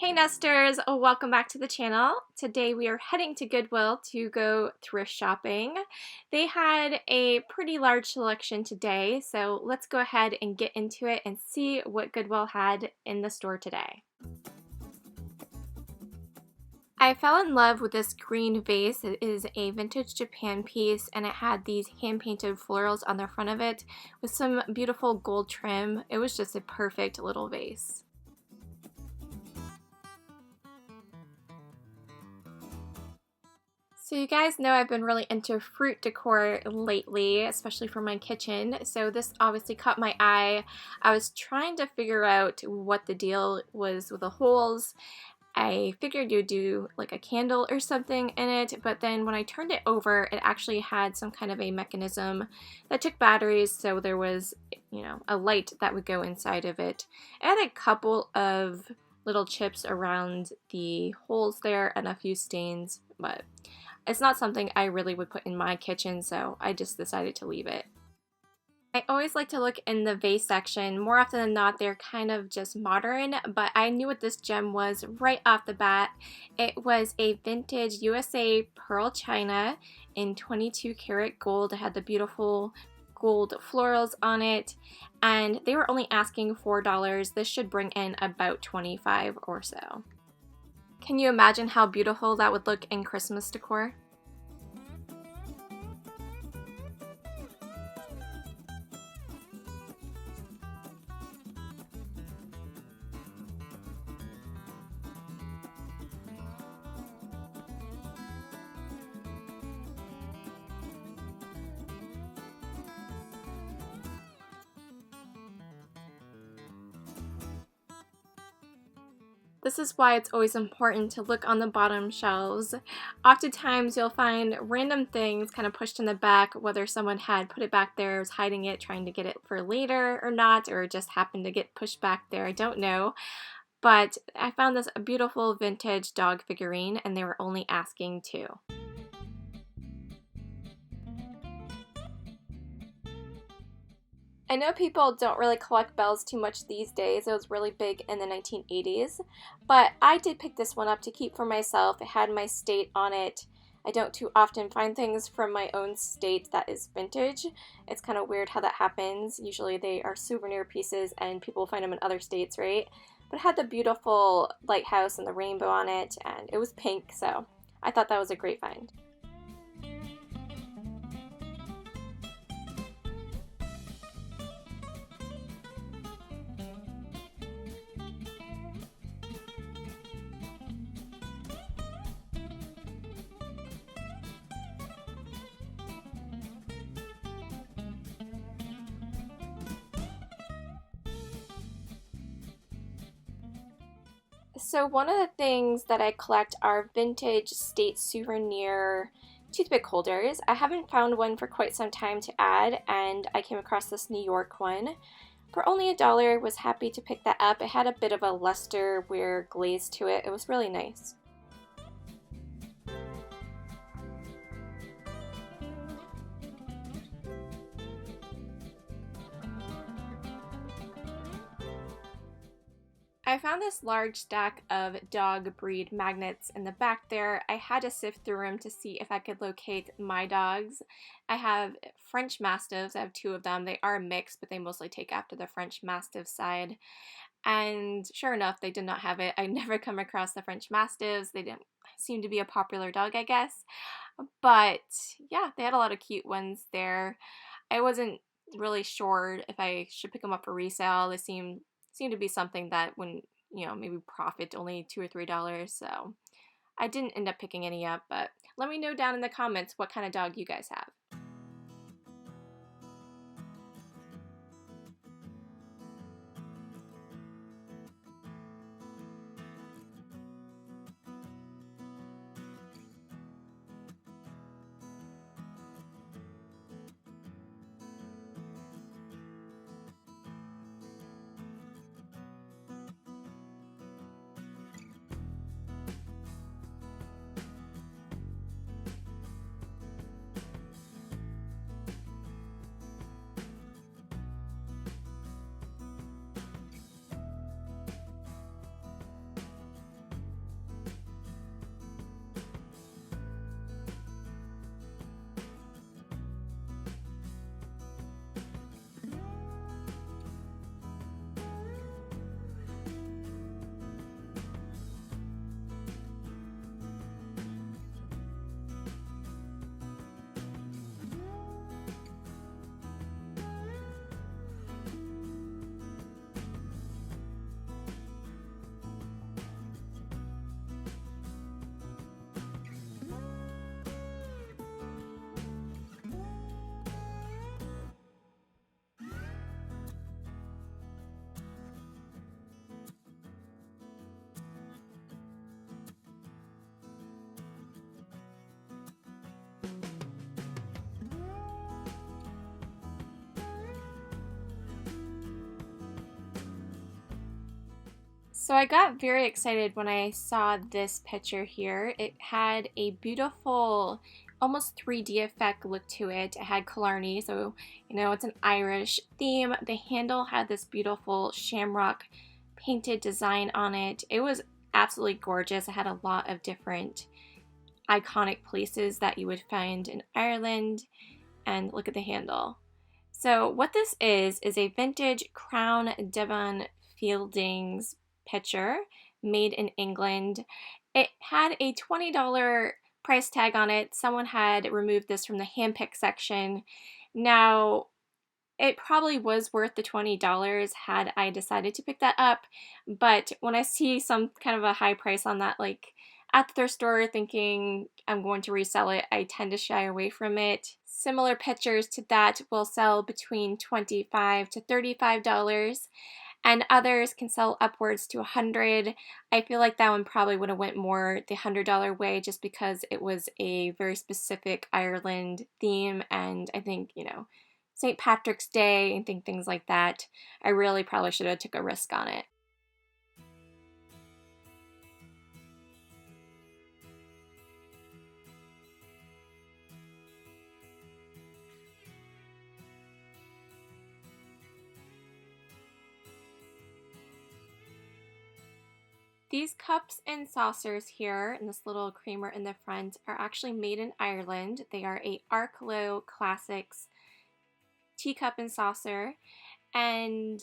Hey Nesters, welcome back to the channel. Today we are heading to Goodwill to go thrift shopping. They had a pretty large selection today, so let's go ahead and get into it and see what Goodwill had in the store today. I fell in love with this green vase. It is a vintage Japan piece and it had these hand-painted florals on the front of it with some beautiful gold trim. It was just a perfect little vase. So you guys know I've been really into fruit decor lately, especially for my kitchen. So this obviously caught my eye. I was trying to figure out what the deal was with the holes. I figured you'd do like a candle or something in it, but then when I turned it over, it actually had some kind of a mechanism that took batteries, so there was, a light that would go inside of it. It had a couple of little chips around the holes there and a few stains, but it's not something I really would put in my kitchen, so I just decided to leave it. I always like to look in the vase section. More often than not, they're kind of just modern, but I knew what this gem was right off the bat. It was a vintage USA pearl china in 22 karat gold. It had the beautiful gold florals on it, and they were only asking $4. This should bring in about $25 or so. Can you imagine how beautiful that would look in Christmas decor? This is why it's always important to look on the bottom shelves. Oftentimes you'll find random things kind of pushed in the back, whether someone had put it back there, was hiding it, trying to get it for later or not, or just happened to get pushed back there, I don't know. But I found this beautiful vintage dog figurine and they were only asking $2. I know people don't really collect bells too much these days. It was really big in the 1980s, but I did pick this one up to keep for myself. It had my state on it. I don't too often find things from my own state that is vintage. It's kind of weird how that happens. Usually they are souvenir pieces and people find them in other states, right? But it had the beautiful lighthouse and the rainbow on it, and it was pink, so I thought that was a great find. So one of the things that I collect are vintage state souvenir toothpick holders. I haven't found one for quite some time to add, and I came across this New York one. For only $1, was happy to pick that up. It had a bit of a lusterware glaze to it. It was really nice. I found this large stack of dog breed magnets in the back there. I had to sift through them to see if I could locate my dogs. I have French Mastiffs. I have 2 of them. They are mixed, but they mostly take after the French Mastiff side. And sure enough, they did not have it. I never come across the French Mastiffs. They didn't seem to be a popular dog, I guess. But yeah, they had a lot of cute ones there. I wasn't really sure if I should pick them up for resale. They seemed to be something that wouldn't, maybe profit only $2 or $3. So I didn't end up picking any up, but let me know down in the comments what kind of dog you guys have. So I got very excited when I saw this picture here. It had a beautiful, almost 3D effect look to it. It had Killarney, so you know it's an Irish theme. The handle had this beautiful shamrock painted design on it. It was absolutely gorgeous. It had a lot of different iconic places that you would find in Ireland. And look at the handle. So what this is a vintage Crown Devon Fieldings pitcher made in England. It had a $20 price tag on it. Someone had removed this from the handpick section. Now, it probably was worth the $20 had I decided to pick that up, but when I see some kind of a high price on that, like at the thrift store thinking I'm going to resell it, I tend to shy away from it. Similar pictures to that will sell between $25 to $35, and others can sell upwards to $100. I feel like that one probably would have went more the $100 way just because it was a very specific Ireland theme, and I think, you know, St. Patrick's Day and things like that, I really probably should have took a risk on it. These cups and saucers here, and this little creamer in the front, are actually made in Ireland. They are a Arklow Classics teacup and saucer, and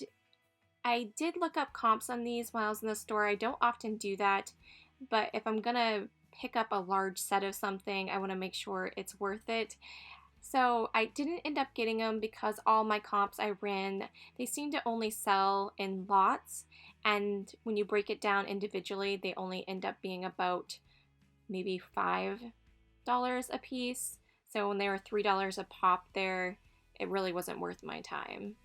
I did look up comps on these while I was in the store. I don't often do that, but if I'm gonna pick up a large set of something, I want to make sure it's worth it. So I didn't end up getting them because all my comps I ran, they seem to only sell in lots, and when you break it down individually, they only end up being about maybe $5 a piece. So when they were $3 a pop there, it really wasn't worth my time.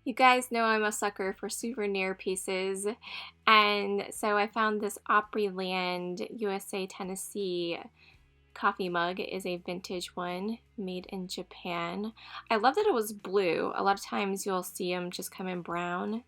You guys know I'm a sucker for souvenir pieces, and so I found this Opryland USA Tennessee coffee mug. It is a vintage one made in Japan. I love that it was blue. A lot of times you'll see them just come in brown.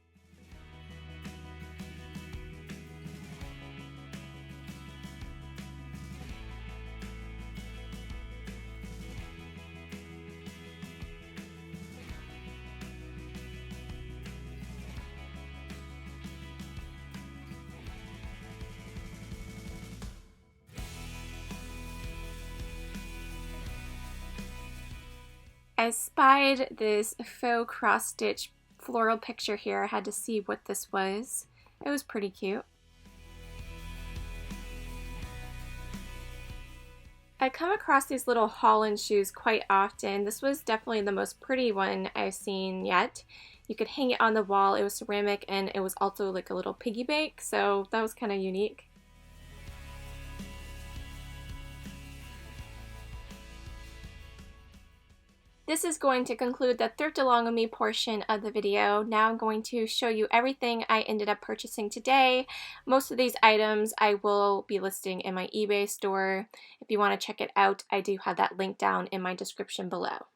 I spied this faux cross-stitch floral picture here. I had to see what this was. It was pretty cute. I come across these little Holland shoes quite often. This was definitely the most pretty one I've seen yet. You could hang it on the wall. It was ceramic and it was also like a little piggy bank, so that was kind of unique. This is going to conclude the Thrift Along With Me portion of the video. Now I'm going to show you everything I ended up purchasing today. Most of these items I will be listing in my eBay store. If you want to check it out, I do have that link down in my description below.